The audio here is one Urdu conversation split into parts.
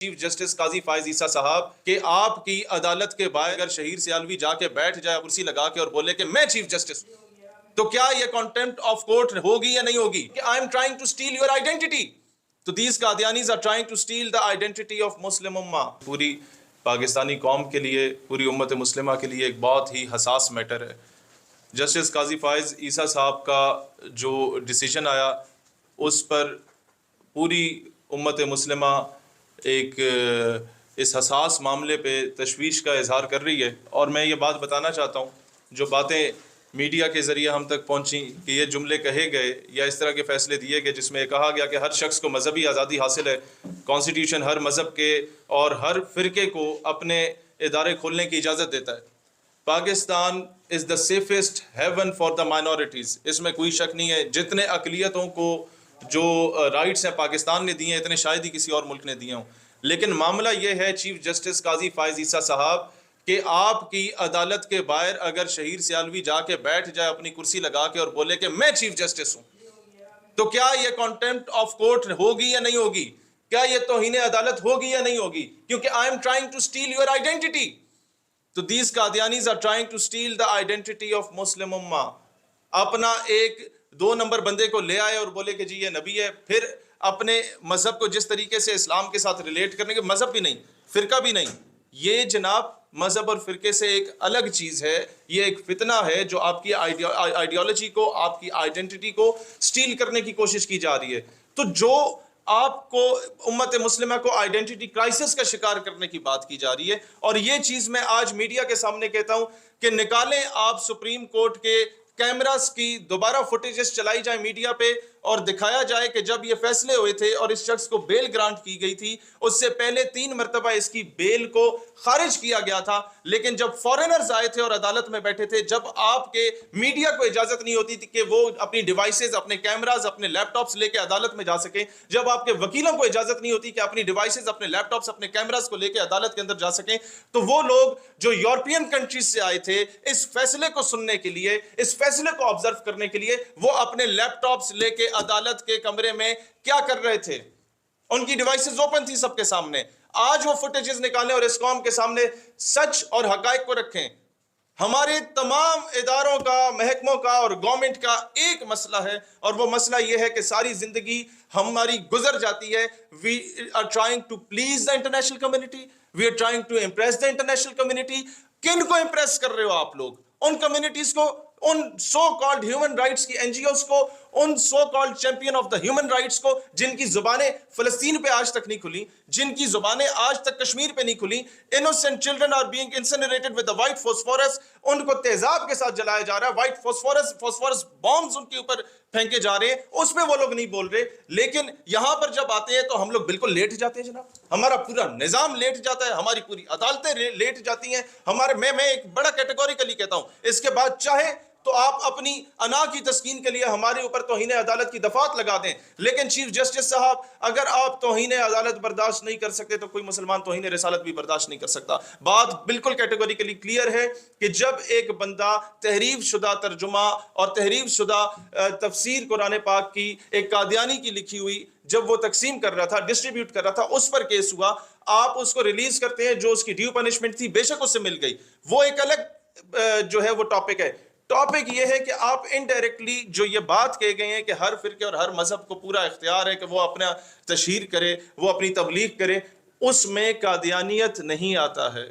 چیف جسٹس قاضی فائز عیسیٰ صاحب کہ آپ کی عدالت کے باہر اگر شہیر سیالوی جا کے بیٹھ جائے کرسی لگا کے اور بولے کہ میں چیف جسٹس تو کیا یہ کنٹمپٹ آف کورٹ ہوگی یا نہیں ہوگی؟ کہ I am trying to steal your identity. تو these Qadianis are trying to steal the identity of Muslim ummah. پوری پاکستانی قوم کے لیے، پوری امت مسلمہ کے لیے ایک بہت ہی حساس میٹر ہے. جسٹس قاضی فائز عیسیٰ صاحب کا جو ڈیسیجن آیا اس پر پوری امت مسلمہ ایک اس حساس معاملے پہ تشویش کا اظہار کر رہی ہے. اور میں یہ بات بتانا چاہتا ہوں، جو باتیں میڈیا کے ذریعے ہم تک پہنچیں کہ یہ جملے کہے گئے یا اس طرح کے فیصلے دیے گئے جس میں یہ کہا گیا کہ ہر شخص کو مذہبی آزادی حاصل ہے، کانسٹیٹیوشن ہر مذہب کے اور ہر فرقے کو اپنے ادارے کھولنے کی اجازت دیتا ہے. Pakistan is the safest haven for the minorities. اس میں کوئی شک نہیں ہے. جتنے اقلیتوں کو جو رائٹس ہیں پاکستان نے دیے ہیں اتنے شاید ہی کسی اور ملک نے دیے ہوں. لیکن معاملہ یہ ہے چیف جسٹس قاضی فائز عیسیٰ صاحب کہ آپ کی عدالت کے باہر اگر شہیر سیالوی جا کے بیٹھ جائے اپنی کرسی لگا کے اور بولے کہ میں چیف جسٹس ہوں تو کیا یہ کنٹمپٹ آف کورٹ ہوگی یا نہیں ہوگی؟ کیا یہ توہین عدالت ہوگی یا نہیں ہوگی؟ کیونکہ I am trying to steal your identity. تو these Qadianis are trying to steal the identity of Muslim ummah. اپنا ایک 2 نمبر بندے کو لے آئے اور بولے کہ جی یہ نبی ہے، پھر اپنے مذہب کو جس طریقے سے اسلام کے ساتھ ریلیٹ کرنے کے، مذہب بھی نہیں، فرقہ بھی نہیں، یہ جناب مذہب اور فرقے سے ایک الگ چیز ہے. یہ ایک فتنہ ہے جو آپ کی آئیڈیالوجی کو، آپ کی آئیڈینٹی کو سٹیل کرنے کی کوشش کی جا رہی ہے. تو جو آپ کو امت مسلمہ کو آئیڈینٹی کرائسس کا شکار کرنے کی بات کی جا رہی ہے، اور یہ چیز میں آج میڈیا کے سامنے کہتا ہوں کہ نکالیں آپ سپریم کورٹ کے کیمراز کی دوبارہ فوٹیجز چلائی جائیں میڈیا پہ اور دکھایا جائے کہ جب یہ فیصلے ہوئے تھے اور اس شخص کو بیل گرانٹ کی گئی تھی اس سے پہلے 3 مرتبہ اس کی بیل کو خارج کیا گیا تھا. لیکن جب فورنرز آئے تھے اور عدالت میں بیٹھے تھے، جب آپ کے میڈیا کو اجازت نہیں ہوتی تھی کہ وہ اپنی ڈیوائسز، اپنے کیمراز، اپنے لیپ ٹاپس لے کے عدالت میں جا سکیں، جب آپ کے وکیلوں کو اجازت نہیں ہوتی کہ اپنی ڈیوائسز، اپنے لیپ ٹاپس، اپنے کیمراز کو لے کے عدالت کے اندر جا سکیں، تو وہ لوگ جو یورپین کنٹریز سے آئے تھے اس فیصلے کو سننے کے لیے، اس فیصلے کو آبزرو کرنے کے لیے، وہ اپنے لیپ ٹاپس لے کے عدالت کے کمرے میں کیا کر رہے تھے؟ ان کی ڈیوائسز اوپن تھی سب کے سامنے. آج وہ فوٹیجز نکالیں اور اس قوم کے سامنے سچ اور حقائق کو رکھیں. ہمارے تمام اداروں کا، محکموں کا اور گورنمنٹ کا ایک مسئلہ ہے، اور وہ مسئلہ یہ ہے کہ ساری زندگی ہماری گزر جاتی ہے. We are trying to please the international community. We are trying to impress the international community. کن کو امپریس کر رہے ہو آپ لوگ؟ ان کمیونٹیز کو، ان سو کالڈ ہیومن رائٹس کی این جی اوز کو، ان so called champion of the human rights کو، جن کی زبانیں فلسطین پہ آج تک نہیں کھلی، جن کی زبانیں آج تک کشمیر پہ نہیں کھلی. innocent children are being incinerated with the white phosphorus. ان کو تیزاب کے ساتھ جلایا جا رہا ہے، وائٹ فاسفورس بامز ان کے اوپر پھینکے جا رہے ہیں، اس پہ وہ لوگ نہیں بول رہے. لیکن یہاں پر جب آتے ہیں تو ہم لوگ بالکل لیٹ جاتے ہیں جناب. ہمارا پورا نظام لیٹ جاتا ہے، ہماری پوری عدالتیں لیٹ جاتی ہیں. میں ایک بڑا کیٹیگوریکلی کہتا ہوں، اس کے بعد چاہے تو آپ اپنی انا کی تسکین کے لیے ہمارے اوپر توہین عدالت کی دفعات لگا دیں، لیکن چیف جسٹس صاحب اگر آپ توہین عدالت برداشت نہیں کر سکتے تو کوئی مسلمان توہین رسالت بھی برداشت نہیں کر سکتا. بات بالکل کیٹیگوریکلی کلیئر ہے کہ جب ایک بندہ تحریف شدہ ترجمہ اور تحریف شدہ تفسیر قرآن پاک کی ایک قادیانی کی لکھی ہوئی جب وہ تقسیم کر رہا تھا، ڈسٹریبیوٹ کر رہا تھا، اس پر کیس ہوا، آپ اس کو ریلیز کرتے ہیں، جو اس کی ڈیو پنشمنٹ تھی بے شک اس سے مل گئی، وہ ایک الگ جو ہے وہ ٹاپک ہے. ٹاپک یہ ہے کہ آپ انڈائریکٹلی جو یہ بات کہے گئے ہیں کہ ہر فرقے اور ہر مذہب کو پورا اختیار ہے کہ وہ اپنا تشہیر کرے، وہ اپنی تبلیغ کرے، اس میں قادیانیت نہیں آتا ہے.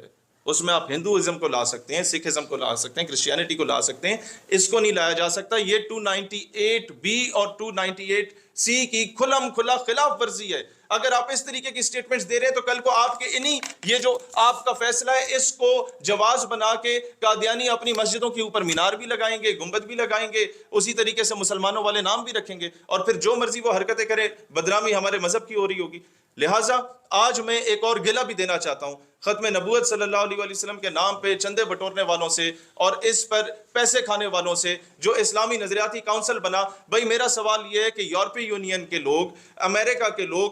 اس میں آپ ہندوازم کو لا سکتے ہیں، سکھ ازم کو لا سکتے ہیں، کرسچینٹی کو لا سکتے ہیں، اس کو نہیں لایا جا سکتا. یہ 298B اور 298C کی کھلم کھلا خلاف ورزی ہے. اگر آپ اس طریقے کی سٹیٹمنٹس دے رہے ہیں تو کل کو آپ کے یہ جو آپ کا فیصلہ ہے اس کو جواز بنا کے قادیانی اپنی مسجدوں کے اوپر مینار بھی لگائیں گے، گنبد بھی لگائیں گے، اسی طریقے سے مسلمانوں والے نام بھی رکھیں گے، اور پھر جو مرضی وہ حرکتیں کرے، بدنامی ہمارے مذہب کی ہو رہی ہوگی. لہٰذا آج میں ایک اور گلہ بھی دینا چاہتا ہوں ختم نبوت صلی اللہ علیہ وسلم کے نام پہ چندے بٹورنے والوں سے اور اس پر پیسے کھانے والوں سے جو اسلامی نظریاتی کونسل بنا. بھائی میرا سوال یہ ہے کہ یورپی یورپی یونین کے لوگ, امریکہ کے لوگ,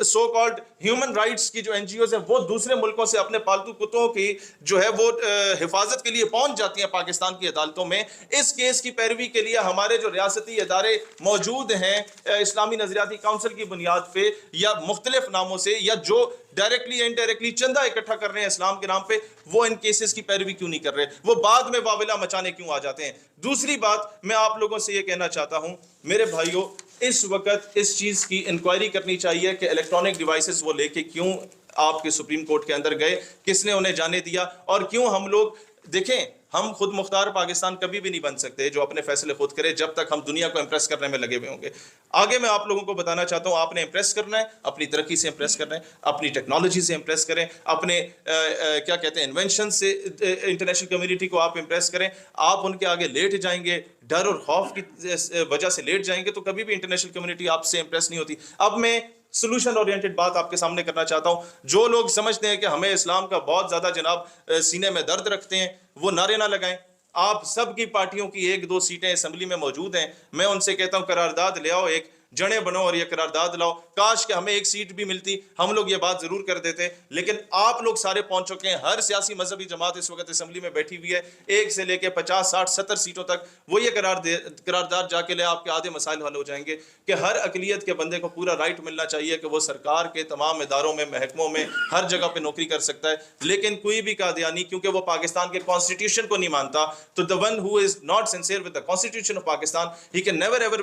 سو کالڈ ہیومن رائٹس کی جو این جی اوز ہیں, وہ دوسرے ملکوں سے اپنے پالتو کتوں کی جو ہے وہ حفاظت کے لیے پہنچ جاتی ہیں پاکستان کی عدالتوں میں. اس کیس کی پیروی کے لیے ہمارے جو ریاستی ادارے موجود ہیں اسلامی نظریاتی کونسل کی بنیاد پہ یا مختلف ناموں سے, یا جو ڈائریکٹلی انڈائریکٹلی چندہ اکٹھا کر رہے ہیں اسلام کے نام پہ, وہ ان کیسز کی پیروی کیوں نہیں کر رہے؟ وہ بعد میں واویلا مچانے کیوں آ جاتے ہیں؟ دوسری بات میں آپ لوگوں سے یہ کہنا چاہتا ہوں میرے بھائیوں, اس وقت اس چیز کی انکوائری کرنی چاہیے کہ الیکٹرانک ڈیوائسز وہ لے کے کیوں آپ کے سپریم کورٹ کے اندر گئے, کس نے انہیں جانے دیا, اور کیوں ہم لوگ دیکھیں ہم خود مختار پاکستان کبھی بھی نہیں بن سکتے جو اپنے فیصلے خود کرے جب تک ہم دنیا کو امپریس کرنے میں لگے ہوئے ہوں گے. آگے میں آپ لوگوں کو بتانا چاہتا ہوں, آپ نے امپریس کرنا ہے, اپنی ترقی سے امپریس کرنا ہے, اپنی ٹیکنالوجی سے امپریس کریں, اپنے کیا کہتے ہیں انوینشن سے انٹرنیشنل کمیونٹی کو آپ امپریس کریں. آپ ان کے آگے لیٹ جائیں گے, ڈر اور خوف کی وجہ سے لیٹ جائیں گے, تو کبھی بھی انٹرنیشنل کمیونٹی آپ سے امپریس نہیں ہوتی. اب میں سولوشن اورینٹڈ بات آپ کے سامنے کرنا چاہتا ہوں. جو لوگ سمجھتے ہیں کہ ہمیں اسلام کا بہت زیادہ جناب سینے میں درد رکھتے ہیں, وہ نعرے نہ لگائیں. آپ سب کی پارٹیوں کی 1-2 سیٹیں اسمبلی میں موجود ہیں, میں ان سے کہتا ہوں قرارداد لے آؤ, ایک جڑیں بنو اور یہ قرارداد لاؤ. کاش کہ ہمیں ایک سیٹ بھی ملتی, ہم لوگ یہ بات ضرور کر دیتے, لیکن آپ لوگ سارے پہنچ چکے ہیں. ہر سیاسی مذہبی جماعت اس وقت اسمبلی میں بیٹھی ہوئی ہے, 1 سے لے کے 50, 60, 70 سیٹوں تک. وہ یہ قرارداد جا کے لے, آپ کے آدھے مسائل حل ہو جائیں گے کہ ہر اقلیت کے بندے کو پورا رائٹ ملنا چاہیے کہ وہ سرکار کے تمام اداروں میں, محکموں میں, ہر جگہ پہ نوکری کر سکتا ہے. لیکن کوئی بھی قادیانی کیونکہ وہ پاکستان کے کانسٹیٹیوشن کو نہیں مانتا, تو the one who is not sincere with the constitution of Pakistan, he can never ever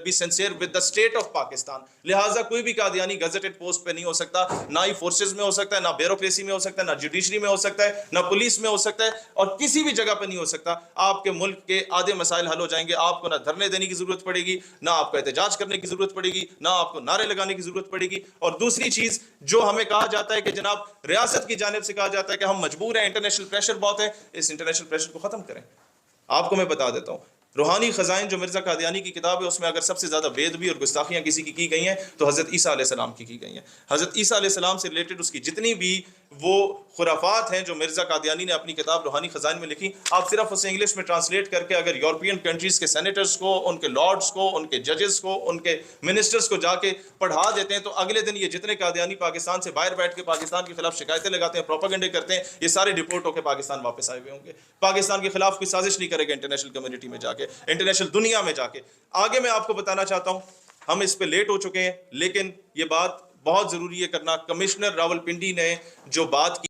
be sincere with the state of Pakistan. لہٰذا کوئی بھی قادیانی گزٹڈ پوسٹ پہ نہیں ہو سکتا, نہ ہی فورسز میں ہو سکتا ہے, نہ بیوروکریسی میں ہو سکتا ہے, نہ جوڈیشری میں ہو سکتا ہے, نہ پولیس میں ہو سکتا ہے, اور کسی بھی جگہ پہ نہیں ہو سکتا. آپ کے ملک کے آدھے مسائل حل ہو جائیں گے. آپ کو نہ دھرنے دینے کی ضرورت پڑے گی, نہ آپ کو احتجاج کرنے کی ضرورت پڑے گی, نہ آپ کو نعرے لگانے کی ضرورت پڑے گی. اور دوسری چیز جو ہمیں کہا جاتا ہے کہ جناب ریاست کی جانب سے کہا جاتا ہے کہ ہم مجبور ہیں, انٹرنیشنل پریشر بہت ہے, اس انٹرنیشنل پریشر کو ختم کریں. آپ کو میں بتا دیتا ہوں, روحانی خزائن جو مرزا قادیانی کی کتاب ہے, اس میں اگر سب سے زیادہ بید بھی اور گستاخیاں کسی کی گئی ہیں تو حضرت عیسیٰ علیہ السلام کی گئی ہیں. حضرت عیسیٰ علیہ السلام سے ریلیٹڈ اس کی جتنی بھی وہ خرافات ہیں جو مرزا قادیانی نے اپنی کتاب روحانی خزائن میں لکھی, آپ صرف اسے انگلش میں ٹرانسلیٹ کر کے اگر یورپین کنٹریز کے سینیٹرز کو, ان کے لارڈز کو, ان کے ججز کو, ان کے منسٹرز کو جا کے پڑھا دیتے ہیں, تو اگلے دن یہ جتنے قادیانی پاکستان سے باہر بیٹھ کے پاکستان کے خلاف شکایتیں لگاتے ہیں, پروپیگنڈے کرتے ہیں, یہ سارے ڈپورٹ ہو کے پاکستان واپس آئے ہوئے ہوں گے. پاکستان کے خلاف کوئی سازش نہیں کرے گا انٹرنیشنل کمیونٹی میں جا کے, انٹرنیشنل دنیا میں جا کے. آگے میں آپ کو بتانا چاہتا ہوں, ہم اس پہ لیٹ ہو چکے ہیں, لیکن یہ بات بہت ضروری ہے کرنا. کمشنر راولپنڈی نے جو بات کی